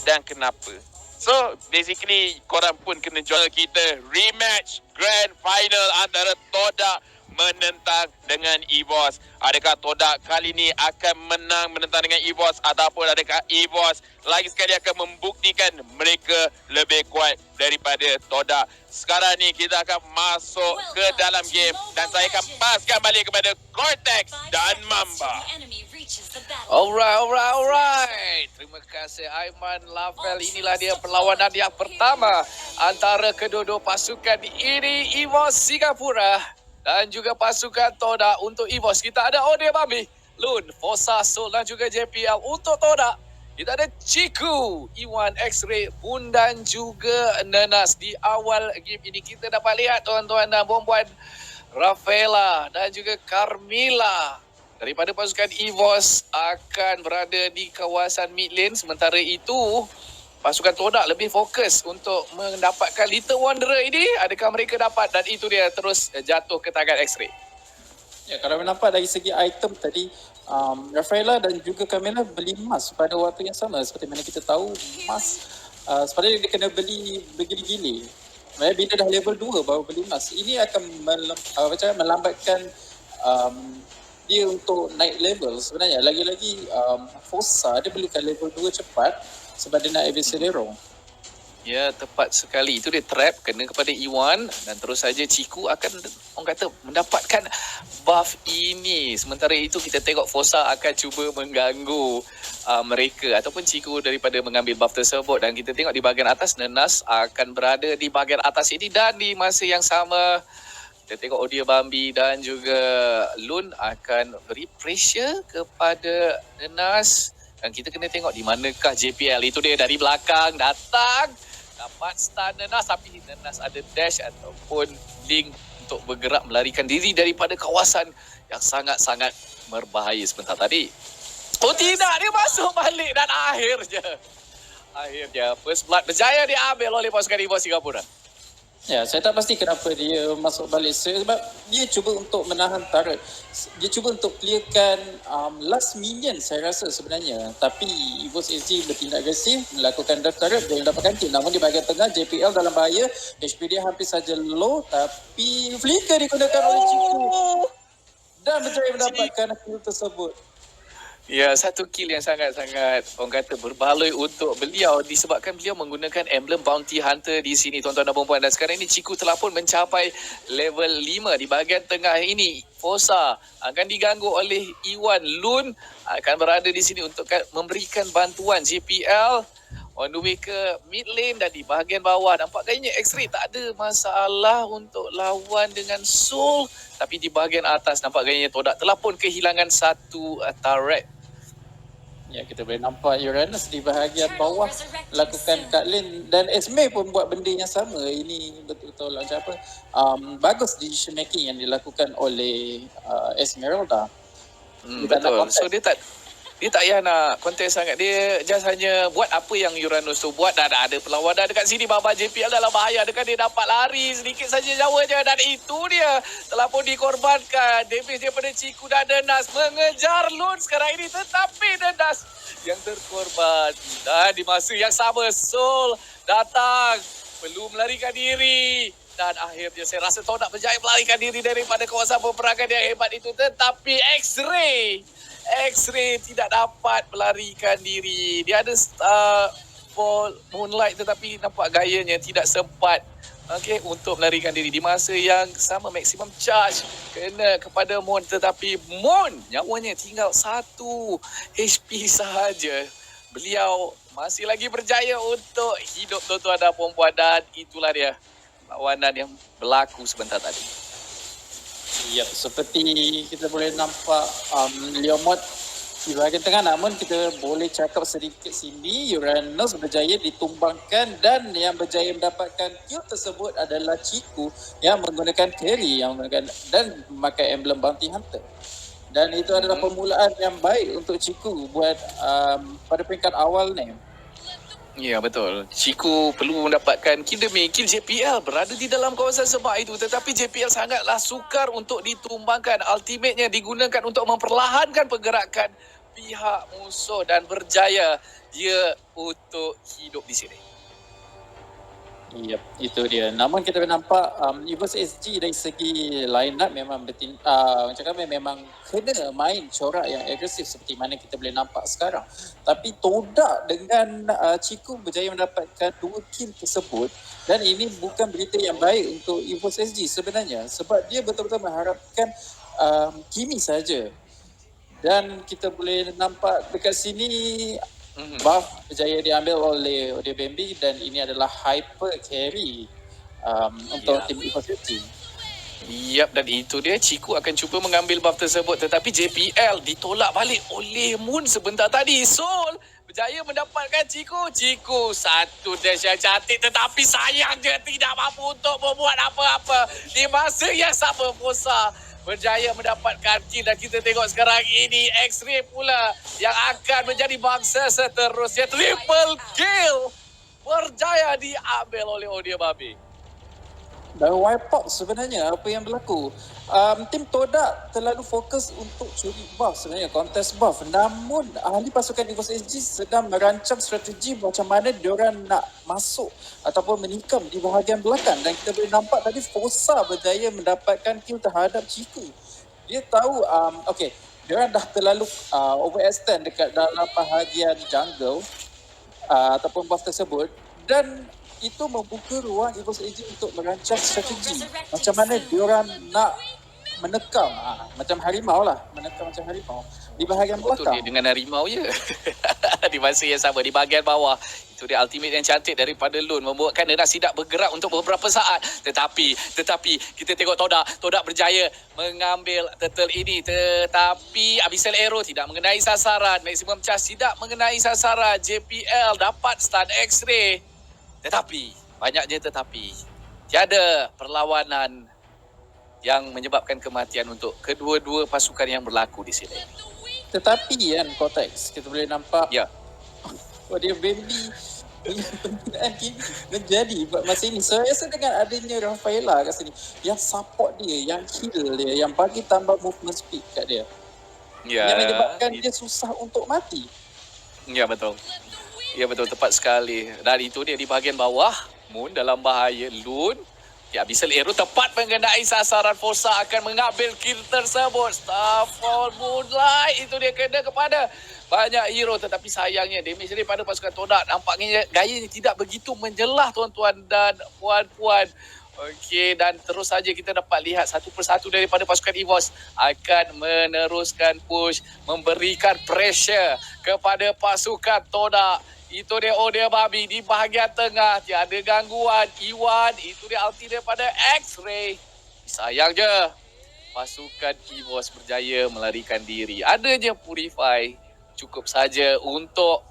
dan kenapa. So, basically, korang pun kena jual kita rematch grand final antara Todak menentang dengan EVOS. Adakah Todak kali ini akan menang menentang dengan EVOS, ataupun adakah EVOS lagi sekali akan membuktikan mereka lebih kuat daripada Todak? Sekarang ni kita akan masuk ke dalam game dan saya akan paskan balik kepada Cortex dan Mamba. Alright. Terima kasih Aiman Lafel. Inilah dia perlawanan yang pertama antara kedua-dua pasukan ini, EVOS Singapura dan juga pasukan Todak. Untuk EVOS kita ada Ode Bambi, Lun, Fosa, Sol dan juga JPL. Untuk Todak kita ada Ciku, Iwan, X-Ray pun dan juga Nenas. Di awal game ini kita dapat lihat tuan-tuan dan puan-puan, Rafaela dan juga Carmilla daripada pasukan EVOS akan berada di kawasan mid lane. Sementara itu, pasukan Todak lebih fokus untuk mendapatkan Little Wanderer ini. Adakah mereka dapat? Dan itu dia terus jatuh ke tangan X-Ray. Ya, kalau nampak dari segi item tadi, Rafaela dan juga Camilla beli emas pada waktu yang sama. Seperti mana kita tahu, emas sebenarnya dia kena beli bergili-gili. Bila dah level 2 baru beli emas. Ini akan melambatkan dia untuk naik level sebenarnya. Lagi-lagi Fosa dia perlukan level 2 cepat sebab dia nak Abyssero. Ya, tepat sekali. Itu dia trap kena kepada Iwan dan terus saja Ciku akan orang kata mendapatkan buff ini. Sementara itu kita tengok Fosa akan cuba mengganggu mereka ataupun Ciku daripada mengambil buff tersebut. Dan kita tengok di bahagian atas Nenas akan berada di bahagian atas ini. Dan di masa yang sama kita tengok Odia Bambi dan juga Lun akan beri pressure kepada Nenas. Dan kita kena tengok di manakah JPL. Itu dia dari belakang datang, dapat stun Nenas, tapi Nenas ada dash ataupun link untuk bergerak melarikan diri daripada kawasan yang sangat-sangat berbahaya sebentar tadi. Oh tidak, dia masuk balik dan akhirnya first blood berjaya diambil oleh pasukan EVOS Singapura. Ya, saya tak pasti kenapa dia masuk balik sebab dia cuba untuk menahan turret. Dia cuba untuk clearkan last minion saya rasa sebenarnya. Tapi EVOS SG bertindak agresif, melakukan dive turret dan dapatkan kill. Namun di bahagian tengah JPL dalam bahaya. HP dia hampir saja low tapi flicker digunakan oleh Ciku dan berjaya mendapatkan kill tersebut. Ya, satu kill yang sangat-sangat orang kata berbaloi untuk beliau disebabkan beliau menggunakan emblem Bounty Hunter di sini, tuan-tuan dan puan-puan. Dan sekarang ini Ciku telah pun mencapai level 5 di bahagian tengah ini. Fosa akan diganggu oleh Iwan. Lun akan berada di sini untuk memberikan bantuan. JPL on the way ke mid lane dan di bahagian bawah. Nampak kayaknya X-Ray tak ada masalah untuk lawan dengan Soul. Tapi di bahagian atas nampak kayaknya Todak telah pun kehilangan satu turret. Ya, kita boleh nampak Uranus di bahagian bawah lakukan cut lane dan Esme pun buat benda yang sama. Ini betul-betul macam apa, bagus decision making yang dilakukan oleh Esmeralda. Betul. So dia tak payah nak kontes sangat. Dia just hanya buat apa yang Uranus tu buat. Dah ada perlawanan dekat sini. Baba JPL dalam bahaya. Adakah dia dapat lari sedikit saja jauh je. Dan itu dia telah pun dikorbankan. Damage daripada Ciku dan Nenas mengejar Lun sekarang ini. Tetapi Nenas yang terkorban. Dan di masa yang sama Soul datang. Perlu melarikan diri. Dan akhirnya saya rasa Todak berjaya melarikan diri daripada kawasan peperangan yang hebat itu. Tetapi X-Ray tidak dapat melarikan diri. Dia ada Moonlight tetapi nampak gayanya tidak sempat untuk melarikan diri. Di masa yang sama maximum charge kena kepada Moon, tetapi Moon nyawanya tinggal 1 HP sahaja. Beliau masih lagi berjaya untuk hidup, tuan-tuan dan puan-puan. Dan itulah dia lawanan yang berlaku sebentar tadi. Ya, seperti kita boleh nampak Leomod di bahagian tengah, namun kita boleh cakap sedikit sini Uranus berjaya ditumbangkan dan yang berjaya mendapatkan kill tersebut adalah Ciku yang menggunakan carry yang menggunakan dan memakai emblem Bounty Hunter. Dan itu adalah permulaan yang baik untuk Ciku buat pada peringkat awal ni. Ya, betul. Ciku perlu mendapatkan kill demi kill. JPL berada di dalam kawasan semak itu, tetapi JPL sangatlah sukar untuk ditumbangkan. Ultimate-nya digunakan untuk memperlahankan pergerakan pihak musuh dan berjaya dia untuk hidup di sini. Yep, itu dia. Namun kita boleh nampak Evos SG dari segi line up memang macam kata memang kena main corak yang agresif seperti mana kita boleh nampak sekarang. Tapi Todak dengan Chiku berjaya mendapatkan 2 kill tersebut, dan ini bukan berita yang baik untuk Evos SG sebenarnya, sebab dia betul-betul mengharapkan Kimi saja. Dan kita boleh nampak dekat sini buff berjaya diambil oleh Odebembe, dan ini adalah hyper carry untuk tim Evos SG. Yap, dan itu dia Chiku akan cuba mengambil buff tersebut, tetapi JPL ditolak balik oleh Moon sebentar tadi. Sol berjaya mendapatkan Chiku satu dash yang cantik, tetapi sayang dia tidak mampu untuk membuat apa-apa. Di masa yang sama Fosa berjaya mendapatkan kill, dan kita tengok sekarang ini X-Ray pula yang akan menjadi bangsa seterusnya. Triple kill berjaya diambil oleh Odebambe. Dan wipe out sebenarnya apa yang berlaku. Tim Todak terlalu fokus untuk curi buff sebenarnya, contest buff. Namun ahli pasukan Evos SG sedang merancang strategi macam mana diorang nak masuk ataupun menikam di bahagian belakang. Dan kita boleh nampak tadi Fosa berjaya mendapatkan kill terhadap Chiku. Dia tahu, diorang dah terlalu overextend dekat dalam bahagian jungle ataupun buff tersebut, dan itu membuka ruang Evos SG untuk merancang strategi macam mana diorang nak menekam, macam harimau lah, menekam macam harimau di bahagian belakang. Dia dengan harimau je. Di masa yang sama di bahagian bawah, itu dia ultimate yang cantik daripada Lun, membuatkan dia tidak bergerak untuk beberapa saat. Tetapi kita tengok Todak berjaya mengambil turtle ini, tetapi Abyssal Arrow tidak mengenai sasaran, Maximum Charge tidak mengenai sasaran. JPL dapat stun X-Ray, tetapi banyaknya tiada perlawanan yang menyebabkan kematian untuk kedua-dua pasukan yang berlaku di sini. Tetapi kan Cortex, kita boleh nampak Odebambe penggunaan Kimi menjadi buat masa ini. Saya rasa dengan adanya Rafaela kat sini yang support dia, yang heal dia, yang bagi tambah movement speed kat dia, yang menyebabkan dia susah untuk mati. Ya betul, tepat sekali. Dan itu dia di bahagian bawah, Moon dalam bahaya. Lun, Abyssal Arrow tepat mengenai sasaran. Fosa akan mengambil kill tersebut. Starfall Moonlight, itu dia kena kepada banyak hero, tetapi sayangnya damage daripada pasukan Todak nampaknya gayanya tidak begitu menjelah, tuan-tuan dan puan-puan. Okey, dan terus saja kita dapat lihat satu persatu daripada pasukan Evos akan meneruskan push, memberikan pressure kepada pasukan Todak. Itu dia Odebambe di bahagian tengah, tiada gangguan. Iwan, itu dia ulti daripada X-Ray. Sayangnya pasukan Evos berjaya melarikan diri. Adanya Purify cukup saja untuk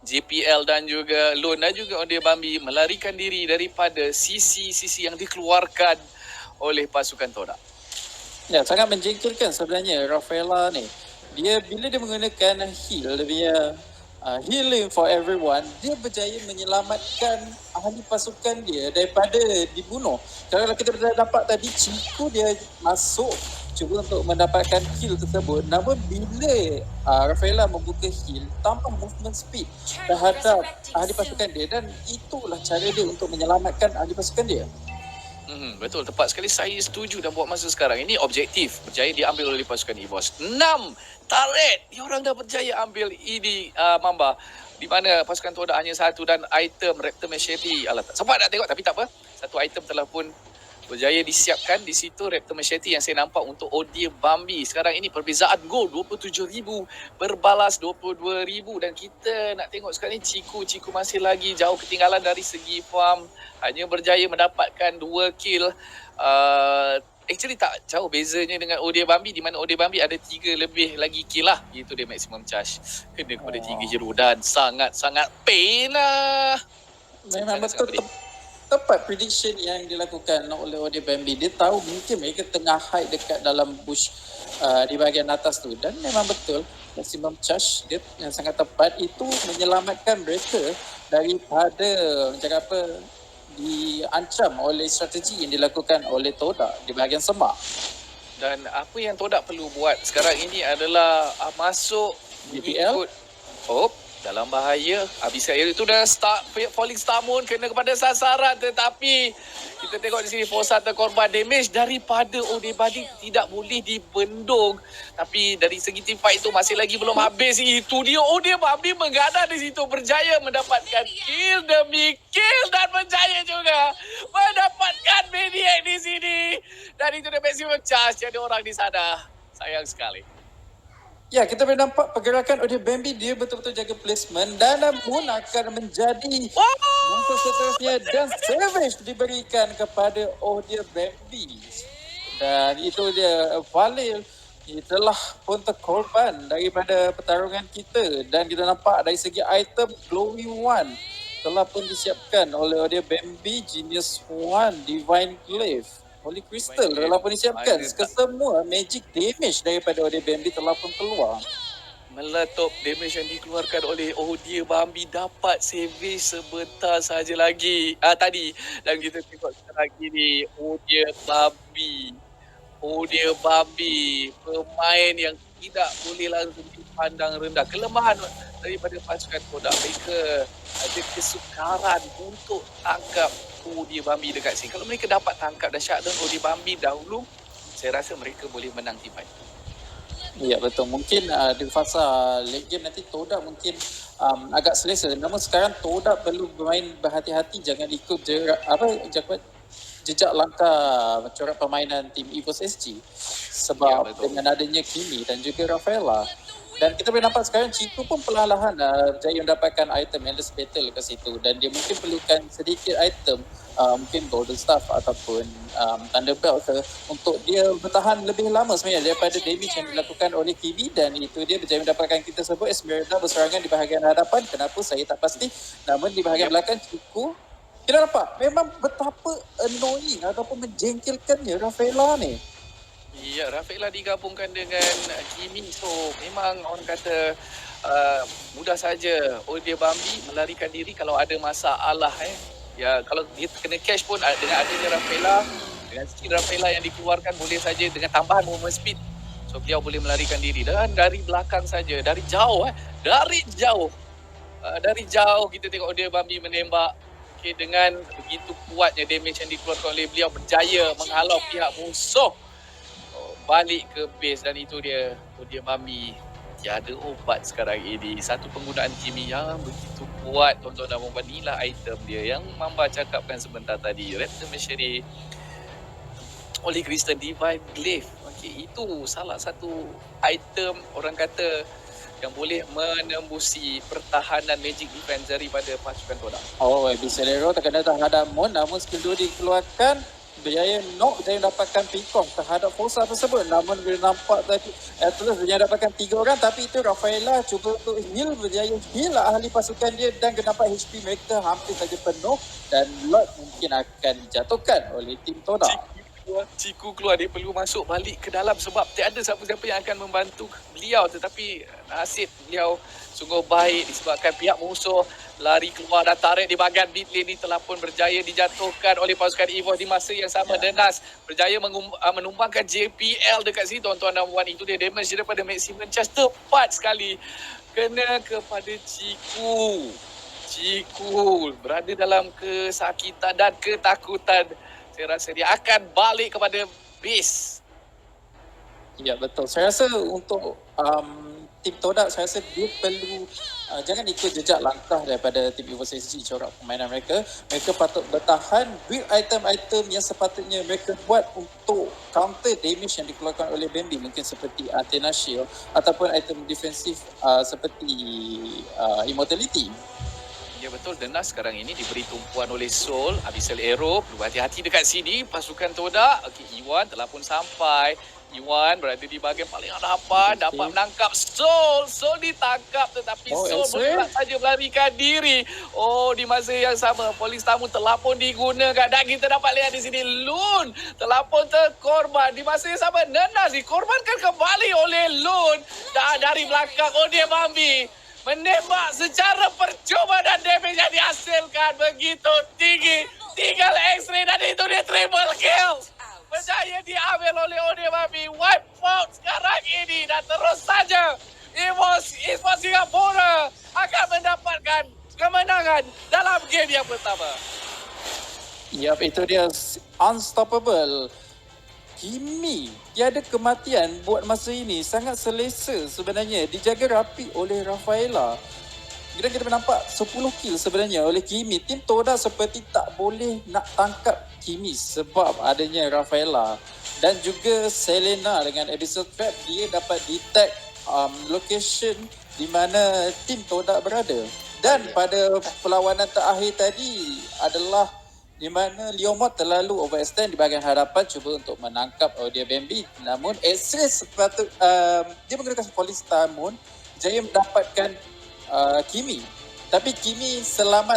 JPL dan juga Lun dan juga Odebambe melarikan diri daripada sisi yang dikeluarkan oleh pasukan Todak. Ya, sangat menjengkelkan sebenarnya Rafaela ni. Bila dia menggunakan heal, dia punya healing for everyone, dia berjaya menyelamatkan ahli pasukan dia daripada dibunuh. Kalau kita dapat tadi Chiku dia masuk cuba untuk mendapatkan kill tersebut, namun bila Rafaela membuka heal tanpa movement speed terhadap ahli pasukan dia, dan itulah cara dia untuk menyelamatkan ahli pasukan dia. Betul, tepat sekali. Saya setuju, dan buat masa sekarang ini objektif berjaya diambil oleh pasukan Evos. 6 turret diorang dah berjaya ambil ini, Mamba, di mana pasukan Todak hanya satu, dan item Raptor Machete, sempat nak tengok tapi tak apa, satu item telah pun berjaya disiapkan di situ, Raptor Machete yang saya nampak untuk Odebambe. Sekarang ini perbezaan gol 27,000 berbalas 22,000, dan kita nak tengok sekarang ni Chiku masih lagi jauh ketinggalan dari segi farm, hanya berjaya mendapatkan 2 kill. Actually tak jauh bezanya dengan Odebambe, di mana Odebambe ada 3 lebih lagi kill lah. Itu dia maximum charge kena kepada 3 hero, dan sangat-sangat pain lah. Memang betul tepat prediction yang dilakukan oleh Odebambe. Dia tahu mungkin mereka tengah hide dekat dalam bush di bahagian atas tu, dan memang betul maximum charge dia yang sangat tepat itu menyelamatkan mereka daripada macam apa diancam oleh strategi yang dilakukan oleh Todak di bahagian semak. Dan apa yang Todak perlu buat sekarang ini adalah masuk BPL? mengikut dalam bahaya. Habis itu dah start falling star moon kena kepada sasaran, tetapi kita tengok di sini Fosa terkorban damage daripada Odebadi, tidak boleh dibendung. Tapi dari segi team fight itu masih lagi belum habis. Itu dia Odebadi menggada di situ, berjaya mendapatkan kill demi kill dan berjaya juga mendapatkan mediac di sini. Dan itu dia maximum charge, ada orang di sana. Sayang sekali. Ya, kita boleh nampak pergerakan Odebambi, dia betul-betul jaga placement dan namun akan menjadi bungkus seterusnya dan savage diberikan kepada Odebambi. Dan itu dia, Valil telah pun terkorban daripada pertarungan kita dan kita nampak dari segi item Glowing One telah pun disiapkan oleh Odebambi, Genius One, Divine Glaive, Holy Crystal telah pun disiapkan. Kesemua magic damage daripada Odebambi telah pun keluar. Meletup damage yang dikeluarkan oleh Odebambi dapat savage sebentar saja lagi tadi. Dan kita tengok sekarang ini Odebambi pemain yang tidak boleh langsung dipandang rendah. Kelemahan daripada pasukan Todak, mereka ada kesukaran untuk tangkap Odebambi dekat sini. Kalau mereka dapat tangkap dan shutdown Odebambi dahulu, saya rasa mereka boleh menang team fight. Ya, betul. Mungkin di fasa late game nanti Todak mungkin agak selesa. Namun sekarang Todak perlu bermain berhati-hati, jangan ikut jejak langkah corak permainan tim EVOS SG. Sebab dengan adanya Kimi dan juga Rafaela. Dan kita boleh nampak sekarang Chico pun perlahan-lahan berjaya mendapatkan item Endless Battle ke situ. Dan dia mungkin perlukan sedikit item, mungkin Golden Staff ataupun Thunderbelt untuk dia bertahan lebih lama sebenarnya daripada damage yang dilakukan oleh Kimi. Dan itu dia berjaya mendapatkan kita sebut Esmeralda berserangan di bahagian hadapan. Kenapa saya tak pasti. Namun di bahagian belakang Chico, kita nampak memang betapa annoying ataupun menjengkelkannya Rafaela ni. Ya, Rafaela digabungkan dengan Kimi. So, memang orang kata mudah saja Odebambi melarikan diri kalau ada masalah. Ya, kalau dia kena catch pun dengan adanya Rafaela, dengan skill Rafaela yang dikeluarkan, boleh saja dengan tambahan movement speed. So, beliau boleh melarikan diri. Dan dari belakang saja, dari jauh. Dari jauh kita tengok Odebambi menembak. Okay, dengan begitu kuatnya damage yang dikeluarkan oleh beliau, berjaya menghalau pihak musuh balik ke base. Dan itu dia Odebambi tiada obat sekarang ini. Satu penggunaan Kimi yang begitu kuat, tuan-tuan dan puan-puan. Inilah item dia yang Mamba cakapkan sebentar tadi, Raptor Machinery, Holy Crystal, Divine Glaive. Okay, itu salah satu item orang kata yang boleh menembusi pertahanan magic defense daripada pasukan Todak. Oh, Bicelero terkena terhadap Mon, namun skill 2 dikeluarkan, berjaya knock, berjaya dapatkan pick-off terhadap Fosa tersebut. Namun boleh nampak tadi Atlas berjaya dapatkan 3 orang, tapi itu Rafaela cuba untuk heal, berjaya heal ahli pasukan dia dan kenapa HP mereka hampir saja penuh dan Lord mungkin akan dijatuhkan oleh tim Todak. Ciku keluar, dia perlu masuk balik ke dalam sebab tiada siapa-siapa yang akan membantu beliau. Tetapi nasib beliau sungguh baik disebabkan pihak musuh lari keluar dan tarik di bahagian mid lane ni telah pun berjaya dijatuhkan oleh pasukan EVOS. Di masa yang sama Denas berjaya menumbangkan JPL dekat sini, tuan-tuan dan puan. Itu dia damage daripada maximum charge tepat sekali kena kepada Ciku berada dalam kesakitan dan ketakutan. Saya rasa dia akan balik kepada base. Ya, betul. Saya rasa untuk tim Todak, saya rasa dia perlu jangan ikut jejak langkah daripada tim EVOS SG corak permainan mereka. Mereka patut bertahan, build item-item yang sepatutnya mereka buat untuk counter damage yang dikeluarkan oleh Bambi, mungkin seperti Athena Shield ataupun item defensif seperti Immortality. Ya, betul. Denas sekarang ini diberi tumpuan oleh Soul. Abyssal Arrow perlu berhati-hati dekat sini. Pasukan Todak. Okey, Iwan telah pun sampai. Iwan berada di bahagian paling hadapan, dapat menangkap Soul. Soul ditangkap tetapi Soul bergerak saja melarikan diri. Oh, di masa yang sama polis tamu telah pun digunakan dan kita dapat lihat di sini Lun telah pun terkorban. Di masa yang sama Denas dikorbankan kembali oleh Lun dan dari belakang Odebambi menembak secara percuma dan damage yang dihasilkan begitu tinggi. Tinggal X-ray dan itu dia triple kill. berjaya diambil oleh Ode Babi. Wipe out sekarang ini dan terus saja Esports Singapura akan mendapatkan kemenangan dalam game yang pertama. Yap, itu dia unstoppable. Kimi tiada kematian buat masa ini, sangat selesa sebenarnya, dijaga rapi oleh Rafaela. Kita nampak 10 kill sebenarnya oleh Kimi. Tim Toda seperti tak boleh nak tangkap Kimi sebab adanya Rafaela. Dan juga Selena dengan Abyssal Trap, dia dapat detect location di mana tim Toda berada. Dan pada perlawanan terakhir tadi adalah di mana Leomord terlalu overextend di bahagian hadapan, cuba untuk menangkap Odia Bambi. Namun Axis dia menggunakan Polystar Moon, jaya mendapatkan Kimi. Tapi Kimi selamat